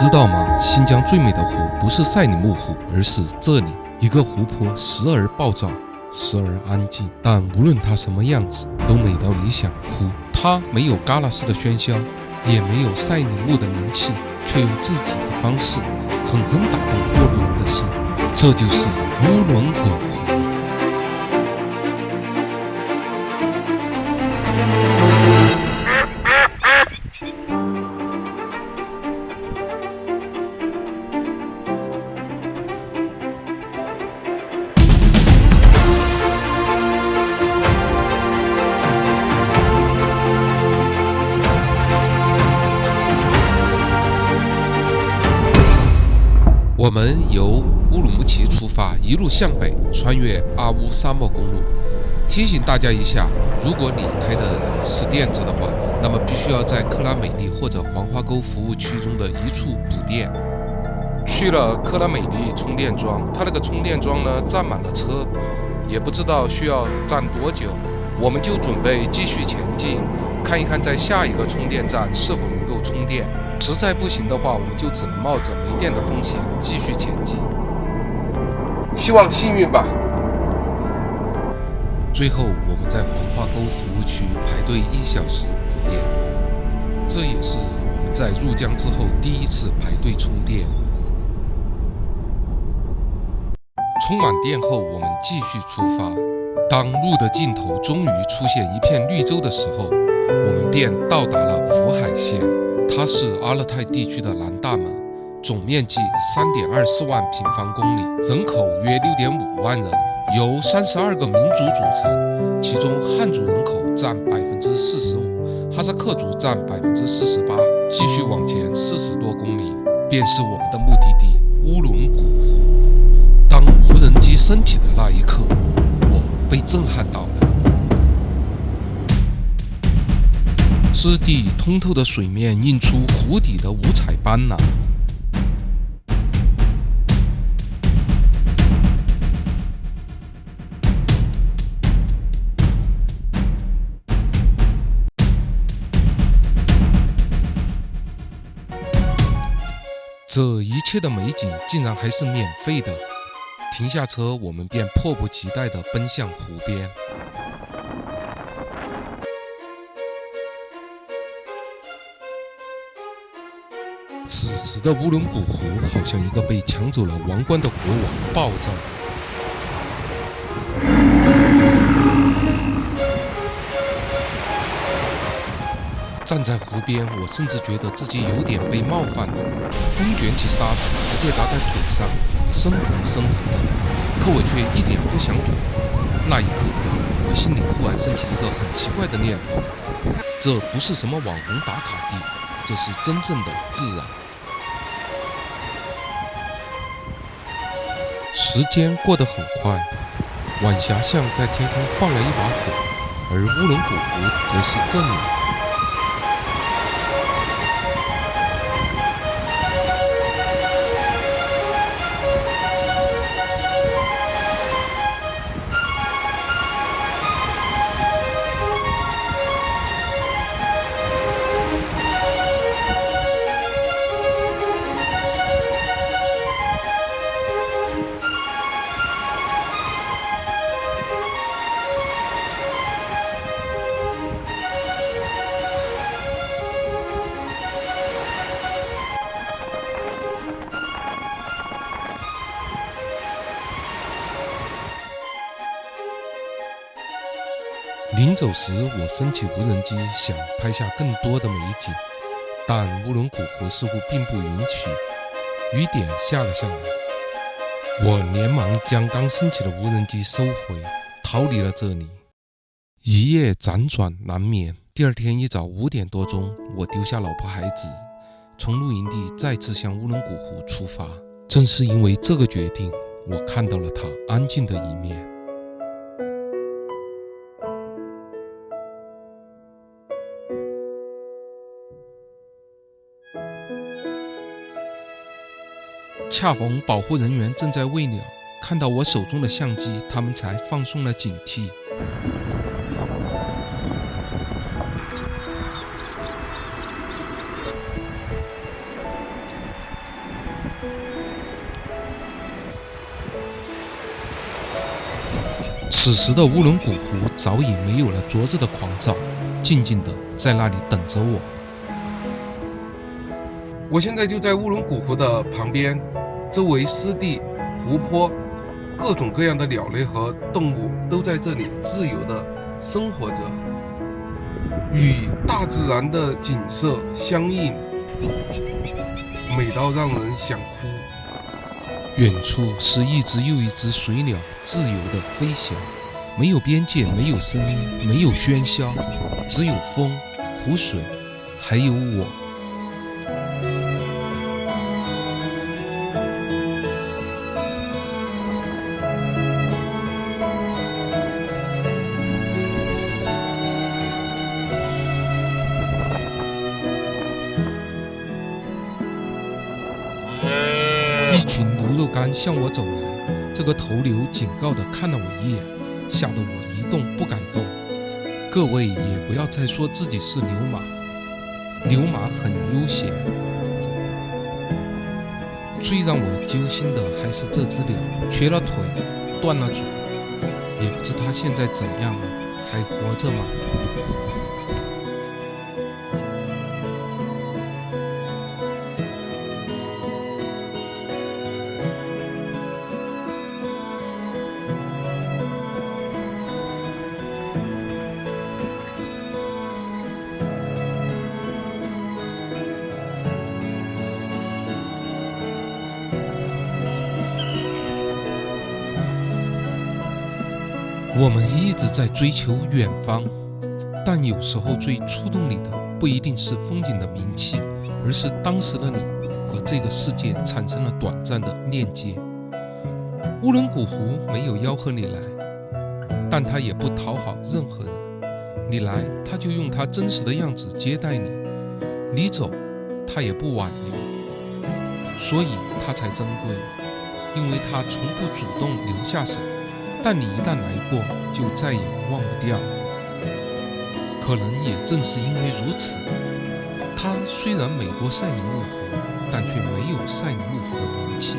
知道吗？新疆最美的湖不是赛里木湖，而是这里。一个湖泊时而暴躁，时而安静，但无论它什么样子，都美到你想哭。它没有喀纳斯的喧嚣，也没有赛里木的名气，却用自己的方式狠狠打动过路人的心。这就是乌伦古湖。我们由乌鲁木齐出发，一路向北，穿越阿乌沙漠公路。提醒大家一下，如果你开的是电车的话，那么必须要在克拉美利或者黄花沟服务区中的一处补电。去了克拉美利充电桩，它那个充电桩呢站满了车，也不知道需要站多久，我们就准备继续前进，看一看在下一个充电站是否能够充电。实在不行的话，我们就只能冒着没电的风险继续前进，希望幸运吧。最后我们在黄花沟服务区排队1小时补电，这也是我们在入疆之后第一次排队充电。充满电后，我们继续出发。当路的尽头终于出现一片绿洲的时候，我们便到达了福海县。它是阿勒泰地区的南大门，总面积3.24万平方公里，人口约6.5万人，由32个民族组成，其中汉族人口占45%，哈萨克族占48%。继续往前40多公里，便是我们的目的地乌伦古湖。当无人机升起的那一刻，我被震撼到了。湿地通透的水面映出湖底的五彩斑斓。这一切的美景竟然还是免费的。停下车，我们便迫不及待地奔向湖边。此时的乌伦古湖好像一个被抢走了王冠的国王，暴躁着。站在湖边，我甚至觉得自己有点被冒犯了。风卷起沙子，直接砸在腿上，生疼生疼的。可我却一点不想躲。那一刻，我心里忽然升起一个很奇怪的念头：这不是什么网红打卡地，这是真正的自然。时间过得很快，晚霞像在天空放了一把火，而乌伦古湖则是这里。临走时，我升起无人机，想拍下更多的美景，但乌伦古湖似乎并不允许。雨点下了下来，我连忙将刚升起的无人机收回，逃离了这里。一夜辗转难眠，第二天一早5点多钟，我丢下老婆孩子，从露营地再次向乌伦古湖出发。正是因为这个决定，我看到了它安静的一面。恰逢保护人员正在喂鸟，看到我手中的相机，他们才放松了警惕。时的乌伦古湖早已没有了昨日的狂躁，静静地在那里等着我。我现在就在乌伦古湖的旁边，周围湿地、湖泊，各种各样的鸟类和动物都在这里自由地生活着，与大自然的景色相映，美到让人想哭。远处是一只又一只水鸟自由地飞翔，没有边界，没有声音，没有喧嚣，只有风、湖水，还有我。一群牛肉干向我走来，这个头牛警告地看了我一眼，吓得我一动不敢动。各位也不要再说自己是牛马，牛马很悠闲。最让我揪心的还是这只鸟，瘸了腿，断了足，也不知它现在怎样了，还活着吗？我们一直在追求远方，但有时候最触动你的不一定是风景的名气，而是当时的你和这个世界产生了短暂的链接。乌伦古湖没有吆喝你来，但它也不讨好任何人。你来，它就用它真实的样子接待你；你走，它也不挽留。所以它才珍贵，因为它从不主动留下谁。但你一旦来过，就再也忘不掉。可能也正是因为如此，它虽然美过赛里木湖，但却没有赛里木湖的名气。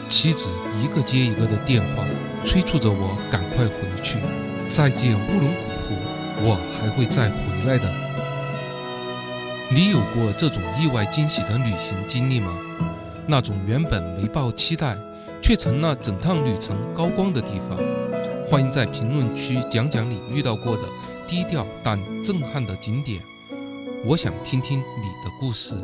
妻子一个接一个的电话，催促着我赶快回去。再见乌伦古湖，我还会再回来的。你有过这种意外惊喜的旅行经历吗？那种原本没抱期待，却成了整趟旅程高光的地方。欢迎在评论区讲讲你遇到过的低调但震撼的景点，我想听听你的故事。